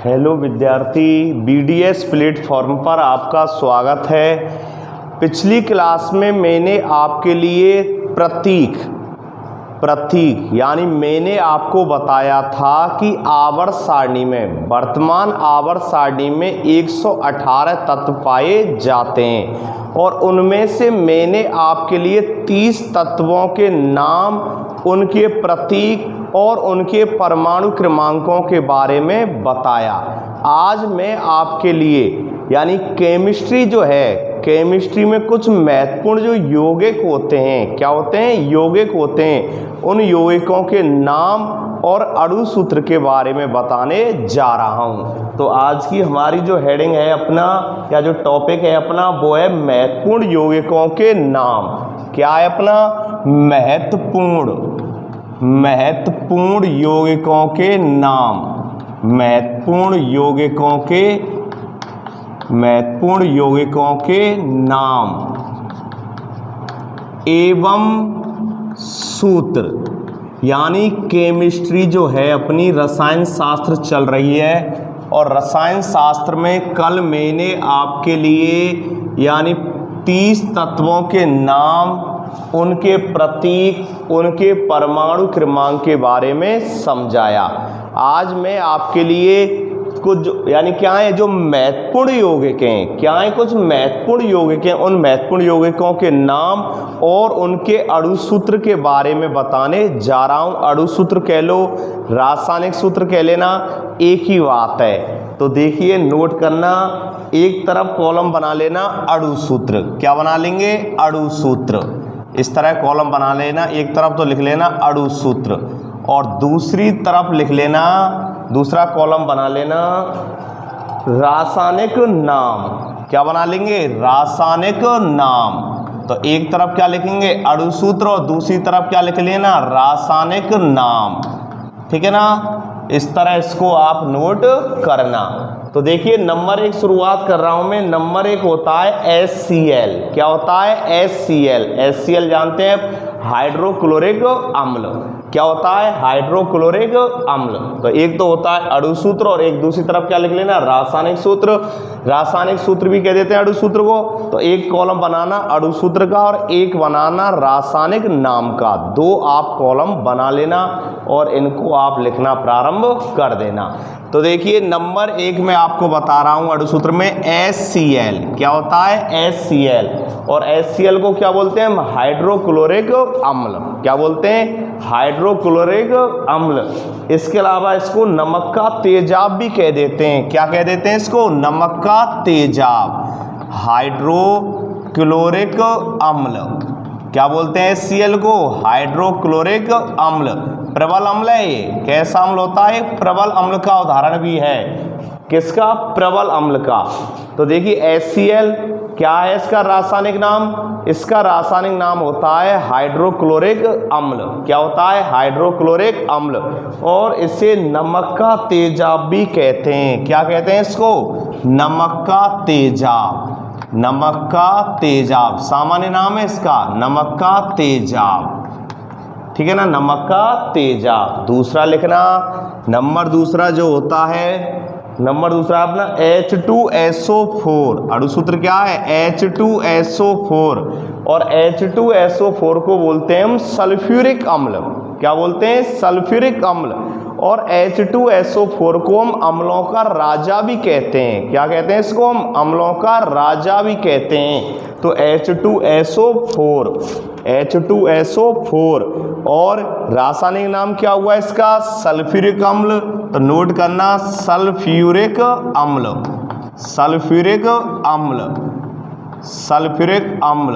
Hello विद्यार्थी, BDS platform पर आपका स्वागत है। पिछली क्लास में मैंने आपके लिए प्रतीक यानी मैंने आपको बताया था कि आवर्त सारणी में, वर्तमान आवर्त सारणी में 118 तत्व पाए जाते हैं और उनमें से मैंने आपके लिए 30 तत्वों के नाम, उनके प्रतीक और उनके परमाणु क्रमांकों के बारे में बताया। आज मैं आपके लिए यानी केमिस्ट्री जो है, केमिस्ट्री में कुछ महत्वपूर्ण जो यौगिक होते हैं, क्या होते हैं? यौगिक होते हैं। उन यौगिकों के नाम और अणु सूत्र के बारे में बताने जा रहा हूं। तो आज की हमारी जो हेडिंग है अपना, या जो टॉपिक है अपना, वो है महत्वपूर्ण यौगिकों के नाम। क्या है अपना? महत्वपूर्ण यौगिकों के नाम। महत्वपूर्ण यौगिकों के नाम एवं सूत्र। यानी केमिस्ट्री जो है अपनी रसायन शास्त्र चल रही है और रसायन शास्त्र में कल मैंने आपके लिए यानी 30 तत्वों के नाम, उनके प्रतीक, उनके परमाणु क्रमांक के बारे में समझाया। आज मैं आपके लिए कुछ यानी क्या है जो महत्वपूर्ण यौगिक हैं, क्या है कुछ महत्वपूर्ण यौगिक हैं, उन महत्वपूर्ण यौगिकों के नाम और उनके अणु सूत्र के बारे में बताने जा रहा हूं। अणु सूत्र कह लो, रासायनिक सूत्र कह लेना, एक ही बात है। तो देखिए, नोट करना, एक तरफ कॉलम बना लेना अणु सूत्र। क्या बना लेंगे? अणु सूत्र। इस तरह कॉलम बना लेना, एक तरफ तो लिख लेना अणु सूत्र और दूसरी तरफ लिख लेना, दूसरा कॉलम बना लेना रासायनिक नाम। क्या बना लेंगे? रासायनिक नाम। तो एक तरफ क्या लिखेंगे? अणु सूत्र और दूसरी तरफ क्या लिख लेना? रासायनिक नाम। ठीक है ना? इस तरह इसको आप नोट करना। तो देखिए, नंबर 1 शुरुआत कर रहा हूं मैं। नंबर 1 होता है HCl। क्या होता है? HCl। HCl जानते हैं, हाइड्रोक्लोरिक अम्ल। क्या होता है? हाइड्रोक्लोरिक अम्ल। तो एक तो होता है अणु सूत्र और एक दूसरी तरफ क्या लिख लेना? रासायनिक सूत्र। रासायनिक सूत्र भी कह देते हैं अणु सूत्र को। तो एक कॉलम बनाना अणु सूत्र का और एक बनाना रासायनिक नाम का। 2 आप कॉलम बना लेना और इनको आप लिखना प्रारंभ कर देना। तो देखिए, नंबर 1 में आपको बता रहा हूं अणु सूत्र में HCl। क्या होता है? HCl। और HCl को क्या बोलते हैं हम? हाइड्रोक्लोरिक अम्ल। क्या बोलते हैं? हाइड्रोक्लोरिक अम्ल। इसके अलावा इसको नमक का तेजाब भी कह देते हैं। क्या कह देते हैं इसको? नमक का तेजाब, हाइड्रोक्लोरिक अम्ल। क्या बोलते हैं HCl को? हाइड्रोक्लोरिक अम्ल। प्रबल अम्ल है ये। कैसा अम्ल होता है? प्रबल अम्ल का उदाहरण भी है। किसका? प्रबल अम्ल का। तो देखिए, HCl क्या है इसका रासायनिक नाम? इसका रासायनिक नाम होता है हाइड्रोक्लोरिक अम्ल। क्या होता है? हाइड्रोक्लोरिक अम्ल। और इसे नमक का तेजाब भी कहते हैं। क्या कहते हैं इसको? नमक का तेजाब। नमक का तेजाब सामान्य नाम है इसका, नमक का तेजाब। ठीक है ना? नमक का तेजाब। दूसरा लिखना, नंबर दूसरा जो होता है, नंबर दूसरा अपना H2SO4। अणु सूत्र क्या है? H2SO4। और H2SO4 को बोलते हैं हम सल्फ्यूरिक अम्ल। क्या बोलते हैं? सल्फ्यूरिक अम्ल। और H2SO4 को हम अम्लों का राजा भी कहते हैं। क्या कहते हैं इसको? हम अम्लों का राजा भी कहते हैं। तो H2SO4 और रासायनिक नाम क्या हुआ इसका? सल्फ्यूरिक अम्ल। तो नोट करना, सल्फ्यूरिक अम्ल। सल्फ्यूरिक अम्ल, सल्फ्यूरिक अम्ल।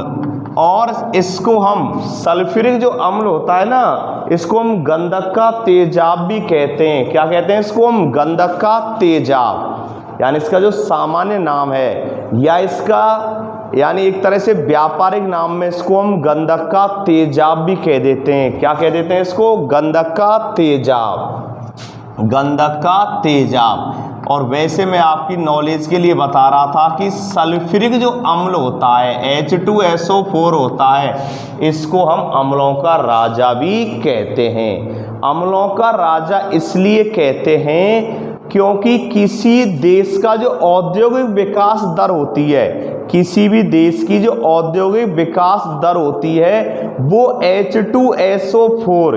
और इसको हम, सल्फ्यूरिक जो अम्ल होता है ना, इसको हम गंधक का तेजाब भी कहते हैं। क्या कहते हैं इसको? हम गंधक का तेजाब। यानी इसका जो सामान्य नाम है, या इसका यानी एक तरह से व्यापारिक नाम में इसको हम गंधक का तेजाब भी कह देते हैं। क्या कह देते हैं इसको? गंधक का तेजाब। गंधक का तेजाब। और वैसे मैं आपकी नॉलेज के लिए बता रहा था कि सल्फ्यूरिक जो अम्ल होता है, H2SO4 होता है, इसको हम अम्लों का राजा भी कहते हैं। अम्लों का राजा इसलिए कहते हैं क्योंकि किसी देश का जो औद्योगिक विकास दर होती है, किसी भी देश की जो औद्योगिक विकास दर होती है वो H2SO4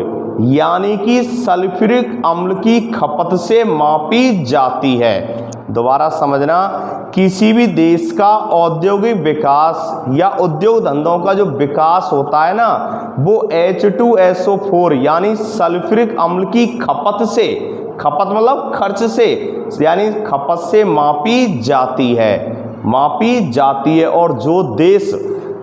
यानी कि सल्फ्यूरिक अम्ल की खपत से मापी जाती है। दोबारा समझना, किसी भी देश का औद्योगिक विकास या उद्योग धंधों का जो विकास होता है ना, वो H2SO4 यानी सल्फ्यूरिक अम्ल की खपत से, खपत मतलब खर्च से, यानी खपत से मापी जाती है, मापी जाती है। और जो देश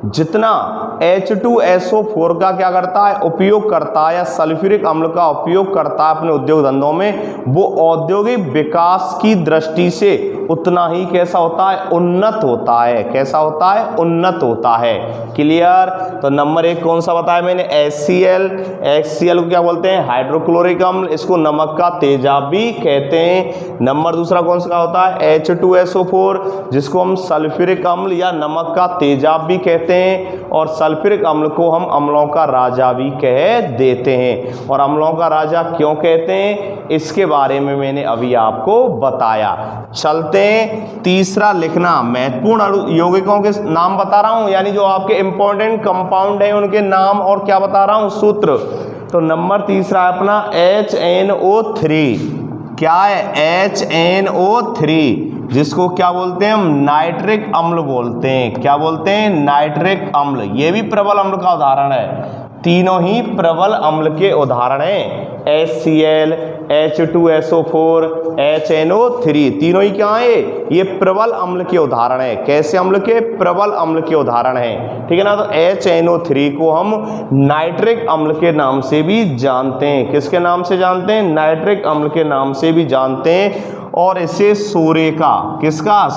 जितना H2SO4 का क्या करता है, उपयोग करता है, या सल्फ्यूरिक अम्ल का उपयोग करता है अपने उद्योग धंधों में, वो औद्योगिक विकास की दृष्टि से उतना ही कैसा होता है, उन्नत होता है। कैसा होता है, उन्नत होता है। क्लियर। तो नंबर 1 कौन सा बताया मैंने, HCl। HCl को क्या बोलते हैं, हाइड्रोक्लोरिक अम्ल, इसको नमक का तेजाब भी कहते हैं। नंबर दूसरा कौन सा होता है, H2SO4, जिसको हम सल्फ्यूरिक अम्ल या नमक का तेजाब भी कहते हैं, और सल्फ्यूरिक अम्ल को हम अम्लों का राजा भी कह देते हैं। और अम्लों का राजा क्यों कहते हैं, इसके बारे में मैंने अभी आपको बताया। चलते हैं तीसरा लिखना, महत्वपूर्ण यौगिकों के नाम बता रहा हूं, यानी जो आपके इंपॉर्टेंट कंपाउंड हैं उनके नाम और क्या बता रहा हूं, सूत्र। तो नंबर तीसरा है अपना HNO3। क्या है, HNO3, जिसको क्या बोलते हैं हम, नाइट्रिक अम्ल बोलते हैं। क्या बोलते हैं, नाइट्रिक अम्ल। ये भी प्रबल अम्ल का उदाहरण है, तीनों ही प्रबल अम्ल के उदाहरण हैं। HCl, H2SO4, HNO3, तीनों ही क्या है, ये प्रबल अम्ल के उदाहरण है। कैसे अम्ल के, प्रबल अम्ल के उदाहरण हैं। ठीक है ना। तो HNO3 को हम नाइट्रिक अम्ल के नाम से भी जानते हैं। किसके नाम से जानते हैं, नाइट्रिक अम्ल के नाम से भी जानते हैं। और इसे सोरे का, किसका,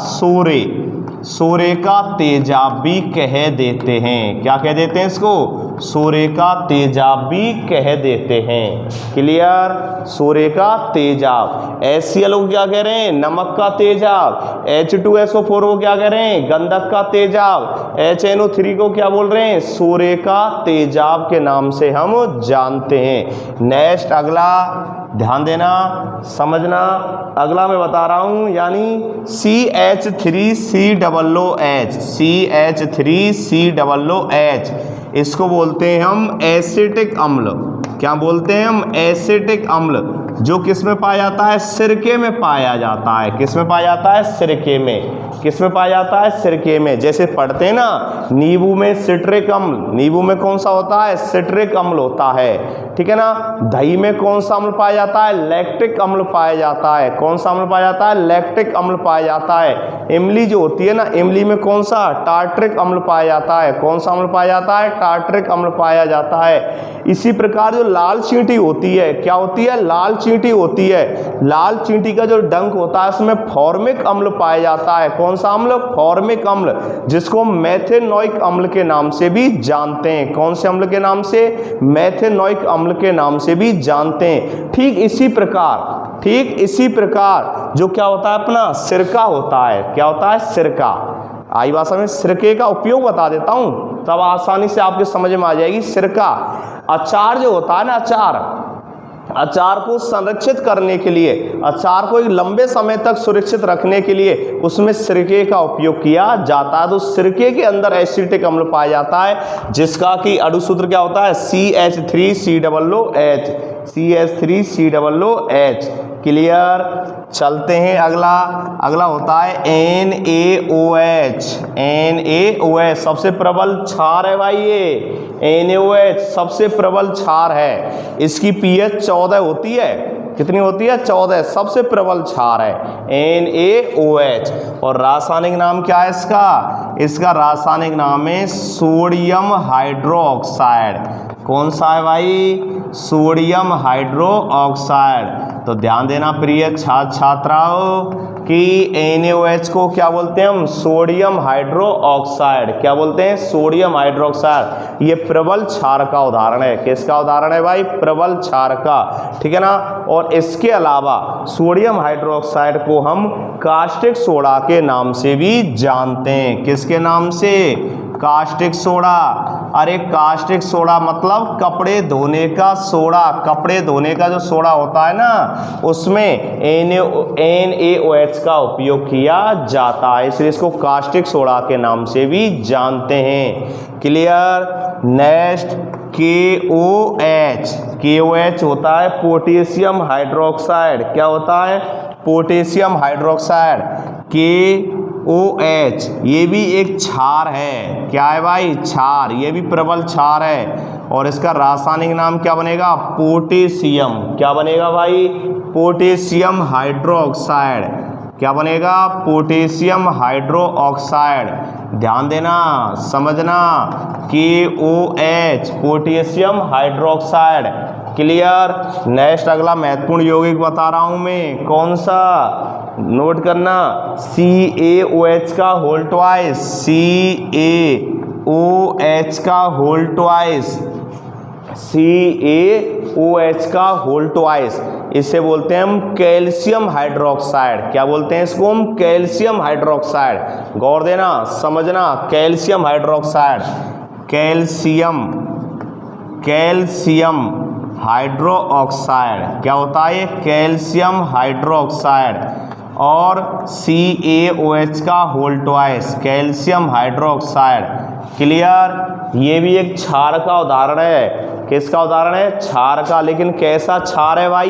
सोरे का तेजाब भी कह देते हैं। क्या कह देते हैं इसको, सोरे का तेजाब भी कह देते हैं। क्लियर। सोरे का तेजाब। HCl को क्या कह रहे हैं, नमक का तेजाब। H2SO4 को क्या कह रहे हैं, गंधक का तेजाब। HNO3 को क्या बोल रहे हैं, सोरे का तेजाब के नाम से हम जानते हैं। नेक्स्ट अगला ध्यान देना, समझना, अगला मैं बता रहा हूं, यानी CH3COOH, इसको बोलते हैं हम एसिटिक अम्ल। क्या बोलते हैं हम, एसिटिक अम्ल, जो किस में पाया जाता है, सिरके में पाया जाता है। किस में पाया जाता है, सिरके में। किस में पाया जाता है, सिरके में। जैसे पढ़ते हैं ना, नींबू में सिट्रिक अम्ल, नींबू में कौन सा होता है, सिट्रिक अम्ल होता है। ठीक है ना। दही में कौन सा अम्ल पाया जाता है, लैक्टिक अम्ल पाया जाता है। कौन सा अम्ल पाया जाता है, लैक्टिक अम्ल पाया जाता है। इमली जो होती है ना, इमली में कौन सा, टार्ट्रिक अम्ल पाया जाता है। कौन सा अम्ल पाया जाता है, टार्ट्रिक अम्ल पाया जाता है। इसी प्रकार जो लाल चींटी होती है, क्या होती है, लाल चींटी होती है। लाल चींटी का जो डंक होता है उसमें फॉर्मिक अम्ल पाया जाता है। कौन सा अम्ल, फॉर्मिक अम्ल, जिसको मेथेनोइक अम्ल के नाम से भी जानते हैं। कौन से अम्ल के नाम से, मेथेनोइक अम्ल के नाम से भी जानते हैं। ठीक इसी प्रकार जो क्या होता है अपना, सिरका होता है। क्या होता है, सिरका। आई भाषा में सिरके का उपयोग बता देता हूं, तब आसानी से आपके समझ में आ जाएगी। सिरका, अचार जो होता है ना, अचार को संरक्षित करने के लिए, अचार को एक लंबे समय तक सुरक्षित रखने के लिए उसमें सिरके का उपयोग किया जाता है। तो सिरके के अंदर एसिटिक अम्ल पाया जाता है, जिसका कि अणुसूत्र क्या होता है, CH3COOH। क्लियर। चलते हैं अगला होता है NaOH। सबसे प्रबल क्षार है भाई, ये NaOH सबसे प्रबल क्षार है। इसकी pH 14 होती है। कितनी होती है, 14। सबसे प्रबल क्षार है NaOH। और रासायनिक नाम क्या है इसका रासायनिक नाम है सोडियम हाइड्रोक्साइड। कौन सा है भाई, सोडियम हाइड्रोक्साइड। तो ध्यान देना प्रिय छात्राओं कि NaOH को क्या बोलते हैं हम, सोडियम हाइड्रोक्साइड। क्या बोलते हैं, सोडियम हाइड्रोक्साइड। ये प्रबल क्षार का उदाहरण है। किसका उदाहरण है भाई, प्रबल क्षार का। ठीक है ना। और इसके अलावा सोडियम हाइड्रोक्साइड को हम कास्टिक सोडा के नाम से भी जानते हैं। किस किसके नाम से? Caustic soda. अरे कास्टिक सोडा मतलब कपड़े धोने का सोडा। कपड़े धोने का जो सोडा होता है ना, उसमें NaOH का उपयोग किया जाता है, इसलिए इसको कास्टिक सोडा के नाम से भी जानते हैं। क्लियर? Next KOH। KOH होता है पोटेशियम हाइड्रोक्साइड। क्या होता है? Potassium hydroxide. KOH ये भी एक क्षार है। क्या है भाई? क्षार। ये भी प्रबल क्षार है और इसका रासायनिक नाम क्या बनेगा? पोटेशियम। क्या बनेगा भाई? Potassium hydroxide. क्या बनेगा? Potassium hydro oxide. ध्यान देना, समझना, KOH potassium hydroxide. Clear? Next अगला महत्वपूर्ण यौगिक बता रहा हूं मैं। कौन सा? नोट करना, CaOH का होल ट्वाइस। CaOH का होल ट्वाइस। CaOH का होल ट्वाइस, इसे बोलते हैं हम कैल्शियम हाइड्रोक्साइड। क्या बोलते हैं इसको हम? Calcium hydroxide. गौर देना, समझना, calcium hydroxide. Calcium hydro oxide. क्या होता है? Calcium hydro oxide. और CaOH का whole twice, calcium hydro oxide. Clear? ये भी एक क्षार का उदाहरण है। किसका उदाहरण है? क्षार का। लेकिन कैसा क्षार है भाई?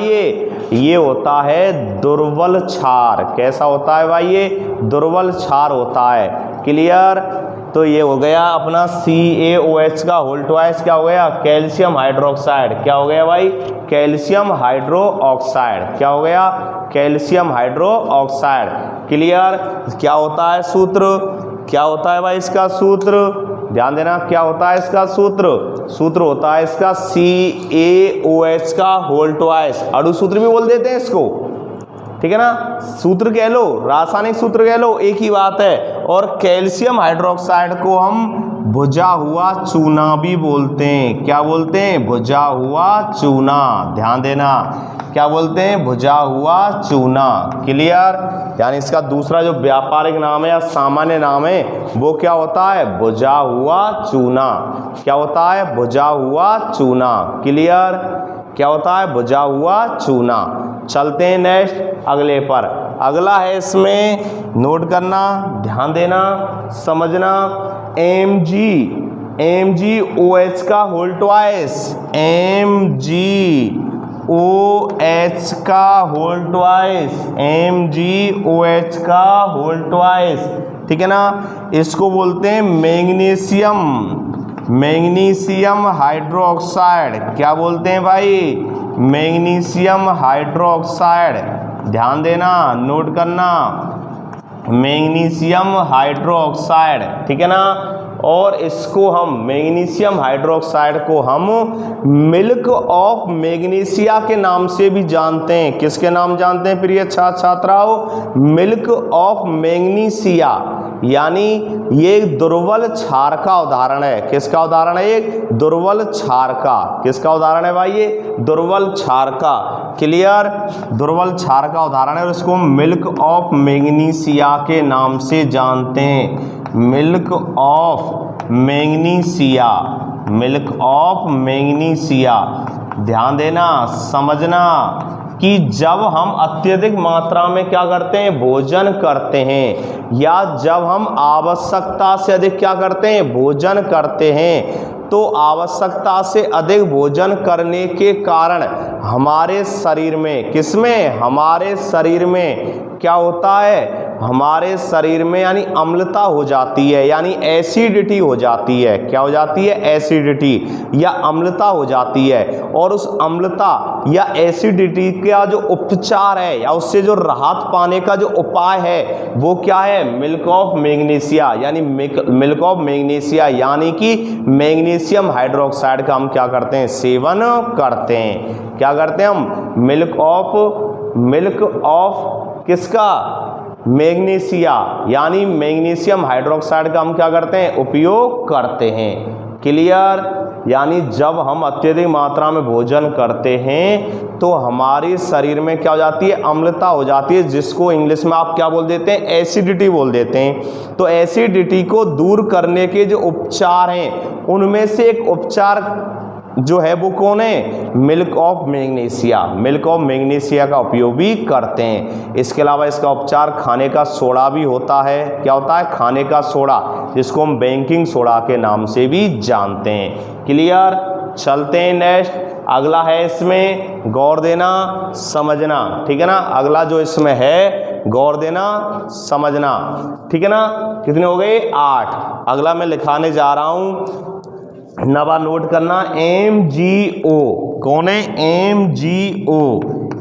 ये होता है दुर्बल क्षार। कैसा होता है भाई? ये दुर्बल क्षार होता है। क्लियर? तो ये हो गया अपना CaOH का होल ट्वाइस। क्या हो गया? Calcium hydroxide. क्या हो गया भाई? Calcium hydro oxide. क्या हो गया? Calcium hydro oxide. क्लियर? क्या होता है सूत्र? क्या होता है भाई इसका सूत्र? ध्यान देना, क्या होता है इसका सूत्र? सूत्र होता है इसका CaOH का होल ट्वाइस। अणु सूत्र भी बोल देते हैं इसको, ठीक है ना? सूत्र कह लो, रासायनिक सूत्र कह लो, एक ही बात है। और कैल्शियम हाइड्रोक्साइड को हम भुजा हुआ चूना भी बोलते हैं। क्या बोलते हैं? भुजा हुआ चूना। ध्यान देना, क्या बोलते हैं? भुजा हुआ चूना। क्लियर? यानी इसका दूसरा जो व्यापारिक नाम है या सामान्य नाम है वो क्या होता है? भुजा हुआ चूना। क्या होता है? भुजा हुआ चूना। क्लियर? क्या होता है? भुजा हुआ चूना। चलते हैं नेक्स्ट अगले पर। अगला है, इसमें नोट करना, ध्यान देना, समझना, MgOH का होल ट्वाइस। MgOH का होल ट्वाइस। MgOH का होल ट्वाइस। ठीक है ना? इसको बोलते हैं मैग्नीशियम हाइड्रोक्साइड। क्या बोलते हैं भाई? Magnesium hydroxide. ध्यान देना, नोट करना, मैग्नीशियम हाइड्रोक्साइड। ठीक है ना? और इसको हम मैग्नीशियम हाइड्रोक्साइड को हम मिल्क ऑफ मैग्नीशिया के नाम से भी जानते हैं। किसके नाम जानते हैं प्रिय छात्राओं? Milk of magnesia. यानी ये दुर्बल क्षार का उदाहरण है। किसका उदाहरण है? एक दुर्बल क्षार का। किसका उदाहरण है भाई? ये दुर्बल क्षार का। क्लियर? दुर्बल क्षार का उदाहरण है और इसको मिल्क ऑफ मैग्नीशिया के नाम से जानते हैं। Milk of magnesia. Milk of magnesia. ध्यान देना, समझना कि जब हम अत्यधिक मात्रा में क्या करते हैं? भोजन करते हैं, या जब हम आवश्यकता से अधिक क्या करते हैं? भोजन करते हैं, तो आवश्यकता से अधिक भोजन करने के कारण हमारे शरीर में, किसमें? हमारे शरीर में क्या होता है? हमारे शरीर में यानी अम्लता हो जाती है, यानी एसिडिटी हो जाती है। क्या हो जाती है? एसिडिटी या अम्लता हो जाती है। और उस अम्लता या एसिडिटी का जो उपचार है या उससे जो राहत पाने का जो उपाय है वो क्या है? Milk of magnesia. यानी मिल्क ऑफ मैग्नीशिया यानी कि मैग्नीशियम हाइड्रोक्साइड का हम क्या करते हैं? सेवन करते हैं। क्या करते हैं हम? मिल्क ऑफ किसका? मैग्नीशिया, यानी मैग्नीशियम हाइड्रोक्साइड का हम क्या करते हैं? उपयोग करते हैं। क्लियर? यानी जब हम अत्यधिक मात्रा में भोजन करते हैं तो हमारे शरीर में क्या हो जाती है, अम्लता हो जाती है, जिसको इंग्लिश में आप क्या बोल देते हैं, एसिडिटी बोल देते हैं। तो एसिडिटी को दूर करने के जो उपचार हैं उनमें से एक उपचार जो है वो कौन है, milk of magnesia. Milk of magnesia का उपयोग भी करते हैं। इसके अलावा इसका उपचार खाने का सोडा भी होता है। क्या होता है, खाने का सोडा, जिसको हम बेकिंग सोडा के नाम से भी जानते हैं। क्लियर, चलते हैं नेक्स्ट। अगला है इसमें गौर देना समझना, ठीक है ना। अगला जो इसमें है गौर देना समझना, ठीक है ना। कितने हो गए, 8। अगला मैं लिखाने जा रहा हूं, नवा नोट करना, MgO। कौन है, MgO,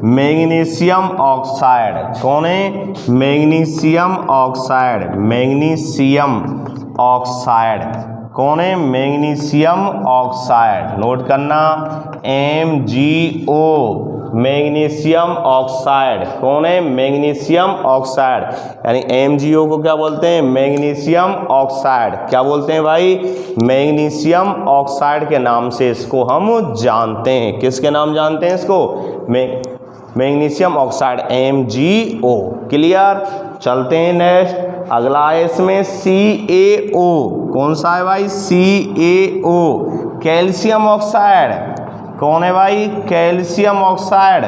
मैग्नीशियम ऑक्साइड। कौन है, मैग्नीशियम ऑक्साइड, मैग्नीशियम ऑक्साइड। कौन है, मैग्नीशियम ऑक्साइड। नोट करना, MgO, मैग्नीशियम ऑक्साइड। कौन है, मैग्नीशियम ऑक्साइड। यानी MgO को क्या बोलते हैं, मैग्नीशियम ऑक्साइड। क्या बोलते हैं भाई, मैग्नीशियम ऑक्साइड के नाम से इसको हम जानते हैं। किसके नाम जानते हैं इसको, मैग्नीशियम ऑक्साइड, MgO। क्लियर, चलते हैं नेक्स्ट। अगला है इसमें CaO। कौन सा है भाई, CaO, कैल्शियम ऑक्साइड। कौन है भाई, calcium oxide,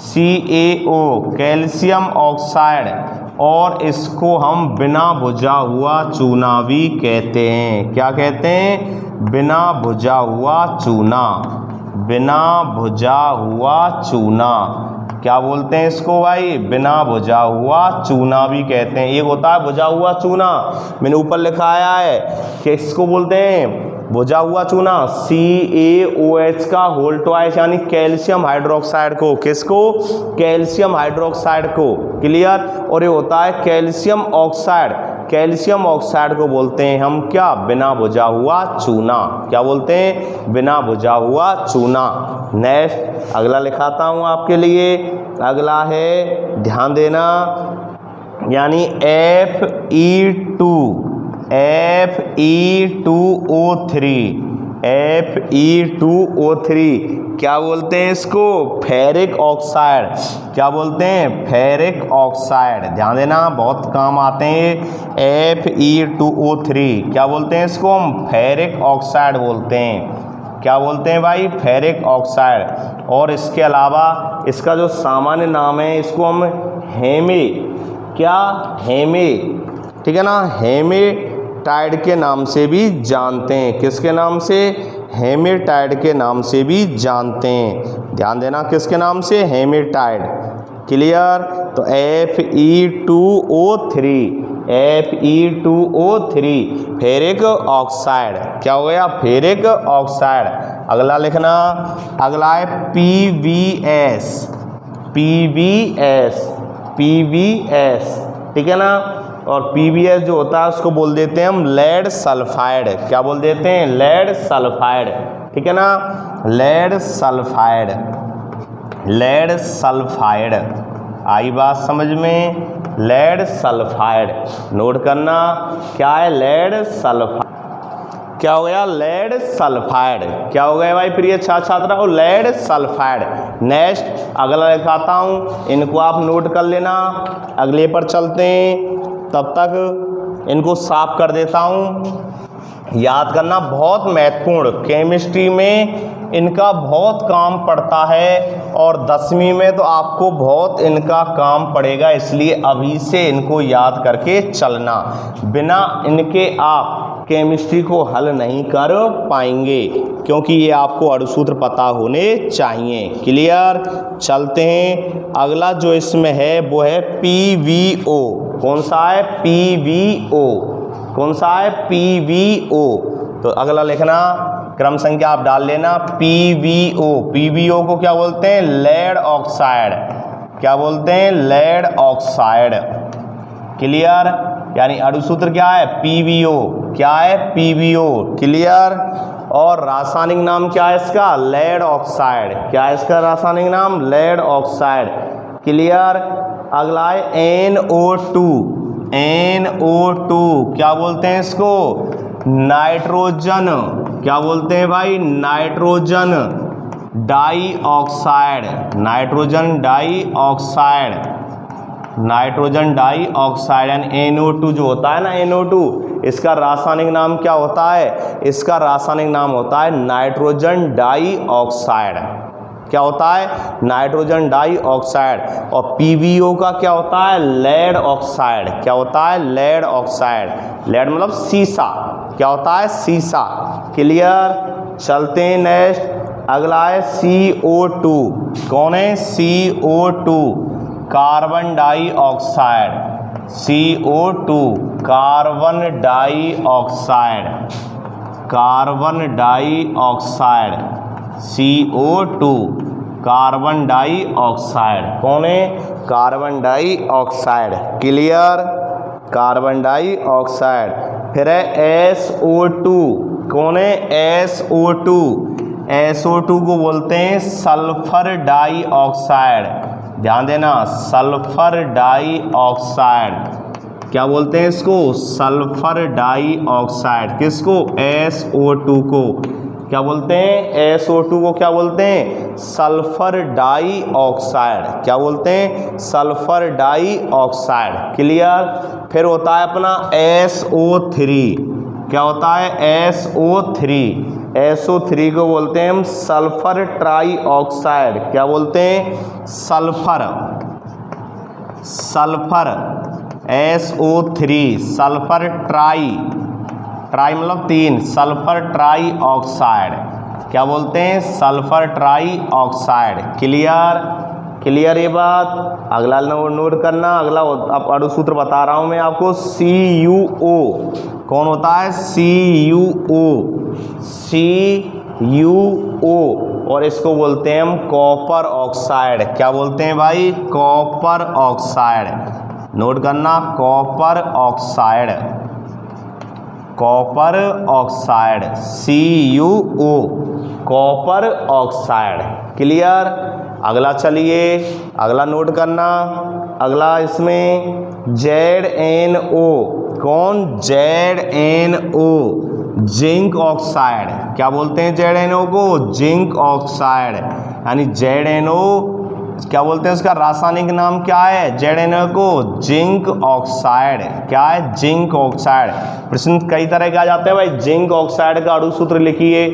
CaO, calcium oxide. और इसको हम बिना भुजा हुआ चूना भी कहते हैं। क्या कहते हैं, बिना भुजा हुआ चूना, बिना भुजा हुआ चूना। क्या बोलते हैं इसको भाई, बिना भुजा हुआ चूना भी कहते हैं। एक होता है भुजा हुआ चूना, मैंने ऊपर लिखा है कि इसको बोलते हैं भुजा हुआ चूना, CaOH का होल ट्वाइस, यानी कैल्शियम हाइड्रोक्साइड को। किसको, कैल्शियम हाइड्रोक्साइड को। क्लियर। और ये होता है कैल्शियम ऑक्साइड, कैल्शियम ऑक्साइड को बोलते हैं हम क्या, बिना भुजा हुआ चूना। क्या बोलते हैं, बिना भुजा हुआ चूना। नेक्स्ट अगला लिखाता हूँ आपके लिए। अगला है, ध्यान देना, यानी Fe2, Fe2O3, Fe2O3। क्या बोलते हैं इसको, फेरिक ऑक्साइड। क्या बोलते हैं, फेरिक ऑक्साइड। ध्यान देना, बहुत काम आते हैं। Fe2O3 क्या बोलते हैं इसको, हम फेरिक ऑक्साइड बोलते हैं। क्या बोलते हैं भाई, फेरिक ऑक्साइड। और इसके अलावा इसका जो सामान्य नाम है, इसको हम हेमे, क्या, हेमे, ठीक है ना, हेमेटाइड के नाम से भी जानते हैं। किसके नाम से, हेमेटाइड के नाम से भी जानते हैं। ध्यान देना, किसके नाम से, हेमेटाइड। क्लियर। तो Fe2O3, Fe2O3 फेरिक ऑक्साइड। क्या हो गया, फेरिक ऑक्साइड। अगला लिखना, अगला है PbS, PbS, PbS, ठीक है ना। और PbS जो होता है उसको बोल देते हैं हम लेड सल्फाइड। क्या बोल देते हैं, लेड सल्फाइड, ठीक है ना, लेड सल्फाइड, लेड सल्फाइड। आई बात समझ में, लेड सल्फाइड। नोट करना, क्या है, लेड सल्फाइड। क्या हो गया, लेड सल्फाइड। क्या हो गया भाई प्रिय छात्र हो, लेड सल्फाइड। नेक्स्ट अगला लिखाता हूँ, इनको आप नोट कर लेना। अगले पर चलते हैं, तब तक इनको साफ कर देता हूँ। याद करना बहुत महत्वपूर्ण, केमिस्ट्री में इनका बहुत काम पड़ता है और 10वीं में तो आपको बहुत इनका काम पड़ेगा, इसलिए अभी से इनको याद करके चलना। बिना इनके आप केमिस्ट्री को हल नहीं कर पाएंगे, क्योंकि ये आपको अणुसूत्र पता होने चाहिए। क्लियर। चलते हैं, अगला जो इसमें है वो है PbO। कौन सा है, PbO। कौन सा है, PbO। तो अगला लिखना, क्रम संख्या आप डाल लेना, PbO। PbO को क्या बोलते हैं, लेड ऑक्साइड। क्या बोलते हैं, लेड ऑक्साइड। क्लियर। यानी अणुसूत्र क्या है, PbO। क्या है, PbO। क्लियर। और रासायनिक नाम क्या है इसका, लेड ऑक्साइड। क्या है इसका रासायनिक नाम, लेड ऑक्साइड। क्लियर। अगला है NO2। NO2 क्या बोलते हैं इसको, नाइट्रोजन क्या बोलते हैं भाई, nitrogen dioxide, nitrogen dioxide, nitrogen dioxide यानी NO2 जो होता है ना, NO2, इसका रासायनिक नाम क्या होता है, इसका रासायनिक नाम होता है नाइट्रोजन डाइऑक्साइड। क्या होता है, नाइट्रोजन डाइऑक्साइड। और PbO का क्या होता है, लेड ऑक्साइड। क्या होता है, लेड ऑक्साइड। लेड मतलब सीसा, क्या होता है, सीसा। क्लियर। चलते हैं नेक्स्ट, अगला है CO2। कौन है, CO2, carbon dioxide. CO2 carbon dioxide, carbon dioxide, CO2 carbon dioxide. कौन है, carbon dioxide. Clear, carbon dioxide. फिर है SO2। कौन है, SO2, SO2 को बोलते हैं सल्फर डाइऑक्साइड। ध्यान देना, सल्फर डाइऑक्साइड। क्या बोलते हैं इसको, सल्फर डाइऑक्साइड। किसको, SO2 को। क्या बोलते हैं, SO2 को क्या बोलते हैं, सल्फर डाइऑक्साइड। क्या बोलते हैं, सल्फर डाइऑक्साइड। क्लियर। फिर होता है अपना SO3। क्या होता है, SO3, SO3 को बोलते हैं हम सल्फर ट्राइऑक्साइड। क्या बोलते हैं, sulphur, sulphur, SO3 sulphur try, try मतलब 3, सल्फर ट्राइऑक्साइड। क्या बोलते हैं, सल्फर ट्राइऑक्साइड। क्लियर, क्लियर ये बात। अगला नोट करना, अगला अब अणुसूत्र बता रहा हूं मैं आपको, CuO। कौन होता है, CuO, CuO। और इसको बोलते हैं हम कॉपर ऑक्साइड। क्या बोलते हैं भाई, कॉपर ऑक्साइड। नोट करना, copper oxide, copper oxide, CuO, copper oxide. Clear. अगला चलिए, अगला नोट करना, अगला इसमें ZNO। कौन, ZNO, जिंक ऑक्साइड। क्या बोलते हैं ZNO को, जिंक ऑक्साइड। यानी ZNO क्या बोलते हैं, उसका रासायनिक नाम क्या है, ZNO को जिंक ऑक्साइड। क्या है, जिंक ऑक्साइड। प्रश्न कई तरह के आ जाते हैं भाई, जिंक ऑक्साइड का अणुसूत्र लिखिए,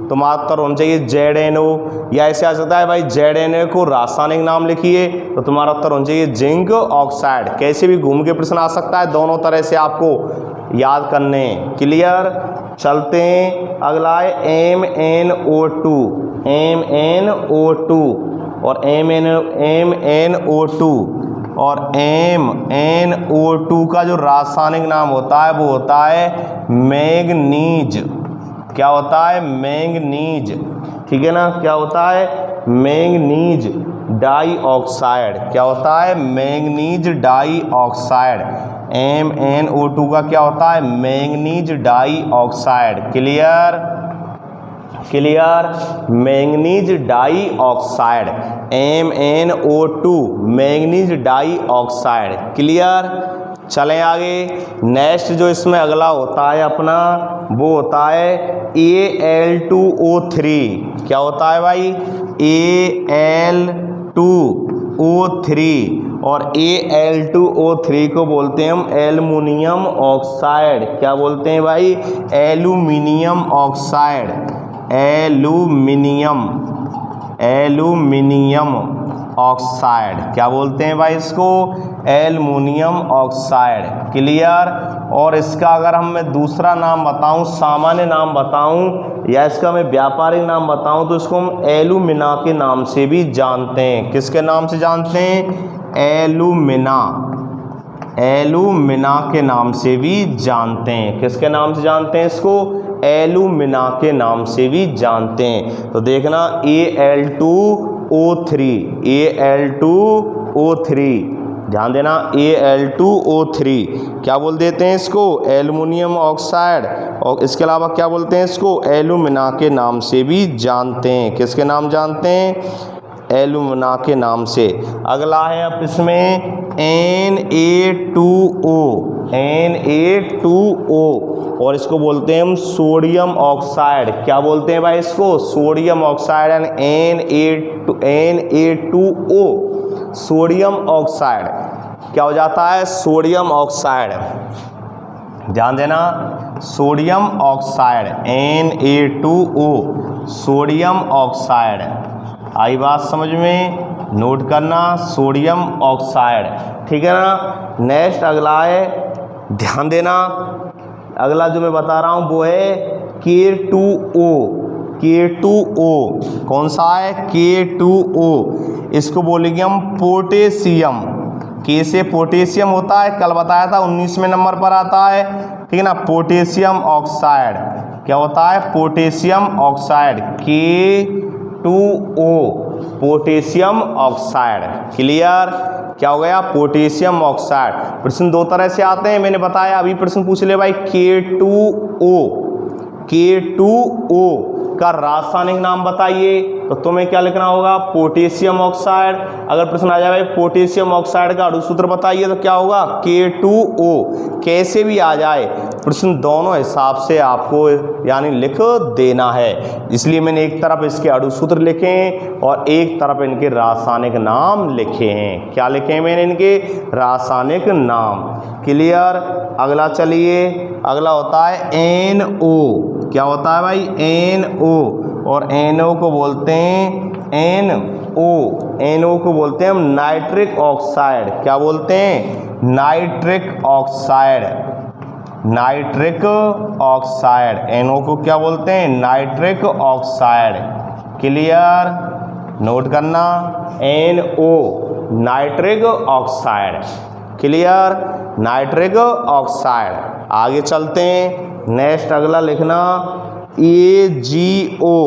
तुम्हारा उत्तर होना चाहिए ZNO। या ऐसे आ सकता है भाई, ZNO को रासायनिक नाम लिखिए, तो तुम्हारा उत्तर होना चाहिए जिंक ऑक्साइड। कैसे भी घूम के प्रश्न आ सकता है, दोनों तरह से आपको याद करने। क्लियर। चलते हैं, अगला है MnO2, MnO2 और MnO2 और MnO2 का जो रासायनिक नाम होता है वो होता है मैंगनीज। क्या होता है, मैंगनीज। ठीक है ना, क्या होता है, मैंगनीज डाइऑक्साइड। क्या होता है, मैंगनीज डाइऑक्साइड। MnO2 का क्या होता है, manganese dioxide. Clear, clear. Manganese dioxide, MnO2, manganese dioxide. Clear. चलें आगे। नेक्स्ट जो इसमें अगला होता है अपना, वो होता है Al2O3। क्या होता है भाई, Al2O3 और Al2O3 को बोलते हैं हम एल्युमिनियम ऑक्साइड। क्या बोलते हैं भाई, aluminium oxide, aluminium, aluminium oxide. क्या बोलते हैं भाई इसको, एल्युमिनियम ऑक्साइड। क्लियर। और इसका अगर मैं दूसरा नाम बताऊं, सामान्य नाम बताऊं या इसका मैं व्यापारिक नाम बताऊं, तो इसको हम एल्यूमिना के नाम से भी जानते हैं। किसके नाम से जानते हैं, एल्यूमिना, एल्यूमिना के नाम से भी जानते हैं। किसके नाम से जानते हैं इसको, एल्यूमिना के नाम से भी जानते हैं। तो देखना Al2O3, Al2O3, ध्यान देना Al2O3 क्या बोल देते हैं इसको, एल्युमिनियम ऑक्साइड। और इसके अलावा क्या बोलते हैं इसको, एल्यूमिना के नाम से भी जानते हैं। किसके नाम जानते हैं, एल्यूमिना के नाम से। अगला है अब इसमें Na2O, Na2O और इसको बोलते हैं हम सोडियम ऑक्साइड। क्या बोलते हैं भाई इसको? Sodium oxide and Na2O, sodium oxide. क्या हो जाता है? Sodium oxide. ध्यान देना, sodium oxide Na2O, sodium oxide. आई बात समझ में? नोट करना, सोडियम ऑक्साइड। ठीक है ना। नेक्स्ट अगला है, ध्यान देना, अगला जो मैं बता रहा हूँ वो है K2O। K2O कौन सा है? K2O, इसको बोलेंगे हम पोटेशियम। के से पोटेशियम होता है, कल बताया था 19वें नंबर पर आता है। ठीक है ना। पोटेशियम ऑक्साइड क्या होता है? Potassium oxide K2O, potassium oxide. Clear? क्या हो गया? Potassium oxide. प्रश्न दो तरह से आते हैं, मैंने बताया। अभी प्रश्न पूछ ले भाई, K2O का रासायनिक नाम बताइए, तो तुम्हें क्या लिखना होगा? Potassium oxide. अगर प्रश्न आ जाए पोटेशियम ऑक्साइड का अणुसूत्र बताइए, तो क्या होगा? K2O। कैसे भी आ जाए प्रश्न, दोनों हिसाब से आपको यानी लिख देना है। इसलिए मैंने एक तरफ इसके अणुसूत्र लिखे हैं और एक तरफ इनके रासायनिक नाम लिखे हैं। क्या लिखे हैं मैंने? इनके रासायनिक नाम। क्लियर? अगला चलिए, अगला होता है NO। क्या होता है भाई? NO, और NO को बोलते हैं NO को बोलते हैं हम नाइट्रिक ऑक्साइड। क्या बोलते हैं? Nitric oxide. Nitric oxide. NO को क्या बोलते हैं? Nitric oxide. क्लियर? नोट करना, NO nitric oxide. Clear? Nitric oxide. आगे चलते हैं। नेक्स्ट अगला लिखना AgO।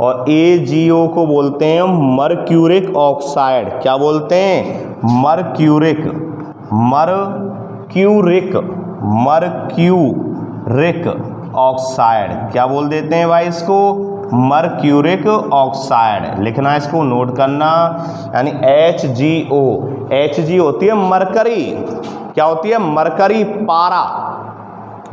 और AgO को बोलते हैं मर्क्यूरिक ऑक्साइड। क्या बोलते हैं? Mercuric oxide. क्या बोल देते हैं भाई इसको? Mercuric oxide. लिखना, इसको नोट करना, यानी Hg होती है मरकरी। क्या होती है? मरकरी पारा।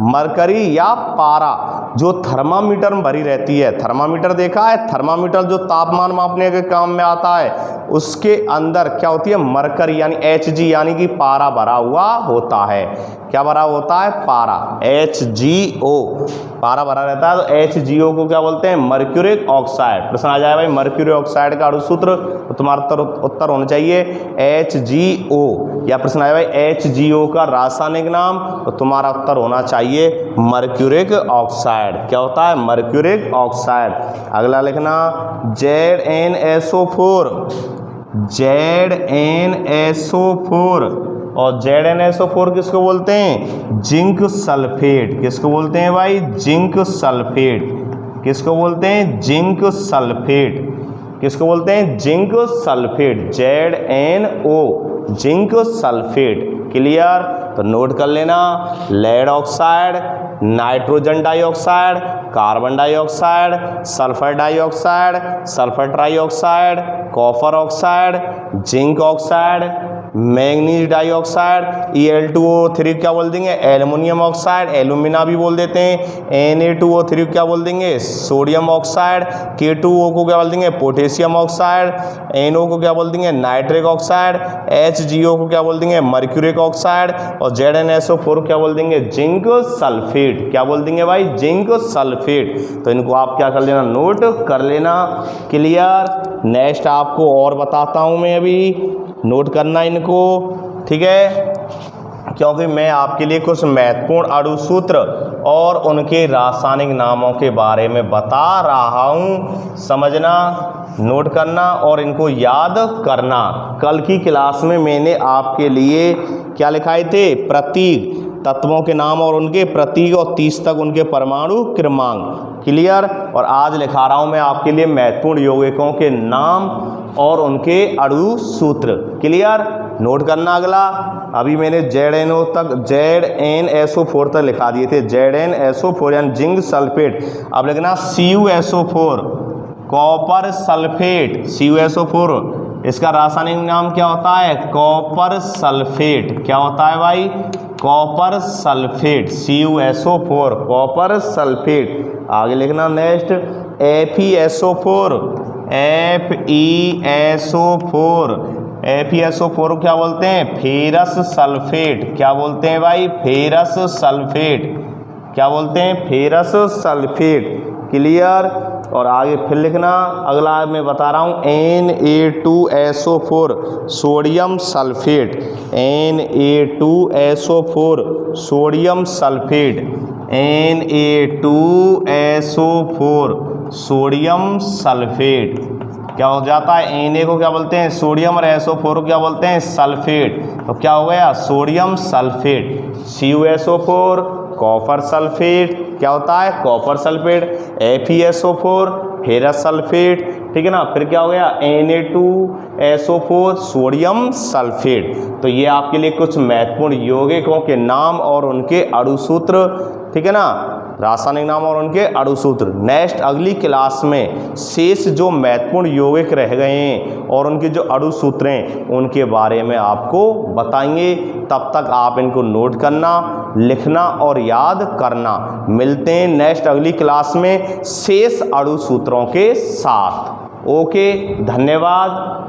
मरकरी या पारा जो थर्मामीटर में भरी रहती है। थर्मामीटर देखा है? थर्मामीटर जो तापमान मापने के काम में आता है, उसके अंदर क्या होती है? मरकरी यानी Hg, यानी कि पारा भरा हुआ होता है। क्या भरा होता है? पारा। HgO, पारा भरा रहता है, तो HgO को क्या बोलते हैं? Mercuric oxide. प्रश्न आ जाए भाई मर्क्यूरिक ऑक्साइड का अणुसूत्र, तो तुम्हारा उत्तर होना चाहिए HgO। या प्रश्न आया भाई HgO का रासायनिक नाम, तो तुम्हारा उत्तर होना चाहिए मर्क्यूरिक ऑक्साइड। क्या होता है? Mercuric oxide. अगला लिखना ZnSO4। और ZnSO4 किसको बोलते हैं? Zinc sulphate. किसको बोलते हैं भाई? Zinc sulphate. किसको बोलते हैं? Zinc sulphate. किसको बोलते हैं? Zinc sulphate. ZnO, zinc sulphate. Clear? तो नोट कर लेना, lead oxide, nitrogen dioxide, carbon dioxide, sulphur dioxide, sulphur trioxide, copper oxide, zinc oxide, manganese dioxide, Al2O3 क्या बोल देंगे? एल्युमिनियम ऑक्साइड, एल्यूमिना भी बोल देते हैं। Na2O3 क्या बोल देंगे? Sodium oxide. K2O को क्या बोल देंगे? Potassium oxide. NO को क्या बोल देंगे? Nitric oxide. HgO को क्या बोल देंगे? Mercuric oxide. और ZnSO4 क्या बोल देंगे? Zinc sulphate. क्या बोल देंगे भाई? Zinc sulphate. तो इनको आप क्या कर लेना? नोट कर लेना। क्लियर? नेक्स्ट आपको और बताता हूँ मैं, अभी नोट करना इनको। ठीक है? क्योंकि मैं आपके लिए कुछ महत्वपूर्ण अणुसूत्र और उनके रासायनिक नामों के बारे में बता रहा हूँ। समझना, नोट करना और इनको याद करना। कल की क्लास में मैंने आपके लिए क्या लिखाए थे? प्रतीक, तत्वों के नाम और उनके प्रतीक, और 30 तक उनके परमाणु क्रमांक। क्लियर? और आज लिखा रहा हूँ मैं आपके लिए महत्वपूर्ण यौगिकों के नाम और उनके अणुसूत्र। क्लियर? नोट करना। अगला अभी मैंने ZnSO4 तक लिखा दिए थे। ZnSO4 यानी जिंक सल्फेट। अब लिखना CuSO4, कॉपर सल्फेट। CuSO4 इसका रासायनिक नाम क्या होता है? Copper sulphate. क्या होता है भाई? Copper sulphate, CuSO4, copper sulphate. आगे लिखना नेक्स्ट FeSO4, FeSO4, FeSO4 क्या बोलते हैं? Ferrous sulphate. क्या बोलते हैं भाई? Ferrous sulphate. क्या बोलते हैं? Ferrous sulphate. क्लियर? और आगे फिर लिखना, अगला मैं बता रहा हूँ Na2SO4, sodium sulphate, Na2SO4, sodium sulphate, Na2SO4, sodium sulphate. क्या हो जाता है? Na को क्या बोलते हैं? सोडियम, और SO4 को क्या बोलते हैं? सल्फेट। तो क्या हो गया? Sodium sulphate. CuSO4, copper sulphate. क्या होता है? Copper sulphate. FeSO4, ferrous sulphate. ठीक है ना? फिर क्या हो गया? Na2SO4, sodium sulphate. तो ये आपके लिए कुछ महत्वपूर्ण यौगिकों के नाम और उनके अणुसूत्र, ठीक है ना, रासायनिक नाम और उनके अणुसूत्र। नेक्स्ट अगली क्लास में शेष जो महत्वपूर्ण यौगिक रह गए हैं और उनके जो अणुसूत्र हैं उनके बारे में आपको बताएंगे। तब तक आप इनको नोट करना, लिखना और याद करना। मिलते हैं नेक्स्ट अगली क्लास में शेष अणुसूत्रों के साथ। ओके, धन्यवाद।